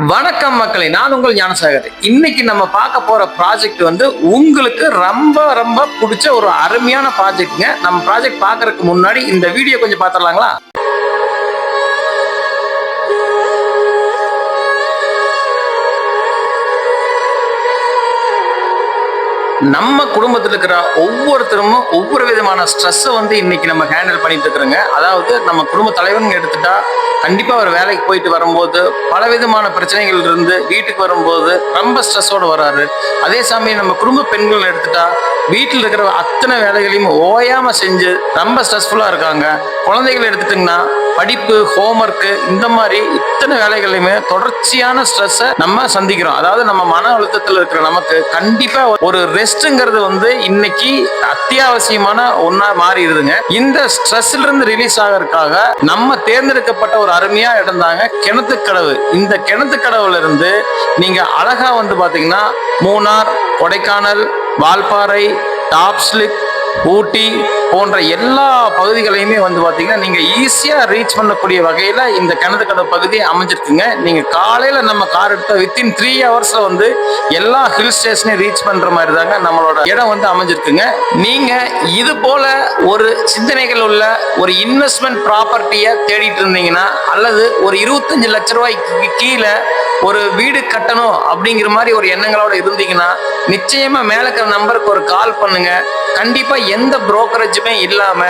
வணக்கம் மக்களே, நான் உங்கள் ஞானசாகர். இன்னைக்கு நம்ம பார்க்க போற ப்ராஜெக்ட் உங்களுக்கு ரொம்ப ரொம்ப பிடிச்ச ஒரு அருமையான ப்ராஜெக்ட்ங்க. நம்ம ப்ராஜெக்ட் பார்க்கறதுக்கு முன்னாடி இந்த வீடியோ கொஞ்சம் பார்த்துடலாங்களா? நம்ம குடும்பத்தில் இருக்கிற ஒவ்வொருத்தரும் ஒவ்வொரு விதமான ஸ்ட்ரெஸ்ஸை இன்னைக்கு நம்ம ஹேண்டில் பண்ணிட்டு இருக்கிறோங்க. அதாவது நம்ம குடும்ப தலைவன் எடுத்துட்டா கண்டிப்பா அவர் வேலைக்கு போயிட்டு வரும்போது பலவிதமான பிரச்சனைகள் இருந்து வீட்டுக்கு வரும்போது ரொம்ப ஸ்ட்ரெஸ்ஸோட வராரு. அதே சமயம் நம்ம குடும்ப பெண்கள் எடுத்துட்டா வீட்டில் இருக்கிற அத்தனை வேலைகளையும் ஓயாம செஞ்சு ரொம்ப ஸ்ட்ரெஸ்ஃபுல்லா இருக்காங்க. குழந்தைகள் எடுத்துட்டீங்கன்னா படிப்பு, ஹோம்ஒர்க்கு, இந்த மாதிரி இத்தனை வேலைகளையுமே தொடர்ச்சியான ஸ்ட்ரெஸ்ஸை நம்ம சந்திக்கிறோம். அதாவது நம்ம மன அழுத்தத்தில் இருக்கிற நமக்கு கண்டிப்பா ஒரு ரெஸ்ட்ங்கிறது இன்னைக்கு அத்தியாவசியமான ஒன்னா மாறிடுதுங்க. இந்த ஸ்ட்ரெஸ்ல இருந்து ரிலீஸ் ஆகிறதுக்காக நம்ம தேர்ந்தெடுக்கப்பட்ட ஒரு அருமையா இடம் தாங்க கிணத்துக்கடவு. இந்த கிணத்துக்கடவுல இருந்து நீங்க அழகா பாத்தீங்கன்னா மூணார், கொடைக்கானல், வால்பாறை, டாப்ஸ்லிப், ஊட்டி போன்ற எல்லா பகுதிகளையுமே பாத்தீங்கன்னா நீங்க ஈஸியா ரீச் பண்ணக்கூடிய வகையில இந்த கிணத்துக்கடவு பகுதி அமைஞ்சிருக்குங்க. நீங்க காலையில நம்ம கார் எடுத்த வித்தின் 3 ஹவர்ஸ்ல எல்லா ஹில் ஸ்டேஷனையும் ரீச் பண்ற மாதிரி தாங்க நம்மளோட இடம் அமைஞ்சிருக்குங்க. நீங்க இது போல ஒரு சிந்தனைகள் உள்ள ஒரு இன்வெஸ்ட்மெண்ட் ப்ராப்பர்ட்டியை தேடிட்டு இருந்தீங்கன்னா, அல்லது ஒரு 25 லட்ச ரூபாய்க்கு கீழே ஒரு வீடு கட்டணும் அப்படிங்கிற மாதிரி ஒரு எண்ணங்களோட இருந்தீங்கன்னா நிச்சயமா மேல இருக்கிற நம்பருக்கு ஒரு கால் பண்ணுங்க. கண்டிப்பா எந்த புரோக்கரேஜுமே இல்லாம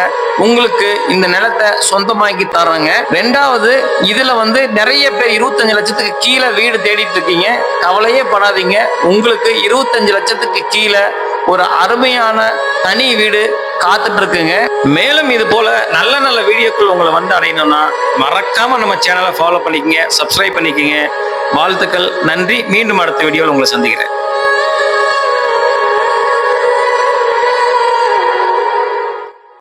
உங்களுக்கு இந்த நிலத்தை சொந்தமாக்கி தர்றாங்க. ரெண்டாவது, இதுல நிறைய பேர் 25 லட்சத்துக்கு கீழே வீடு தேடிட்டு இருக்கீங்க. கவலையே படாதீங்க, உங்களுக்கு 25 லட்சத்துக்கு கீழே ஒரு அருமையான தனி வீடு காத்துட்டு இருக்குங்க. மேலும் இது போல நல்ல நல்ல வீடியோக்கள் உங்களை அடையணும்னா மறக்காம நம்ம சேனலை ஃபாலோ பண்ணிக்கங்க, சப்ஸ்கிரைப் பண்ணிக்கங்க. வாழ்த்துக்கள், நன்றி. மீண்டும் அடுத்த வீடியோவில் உங்களை சந்திக்கிறேன்.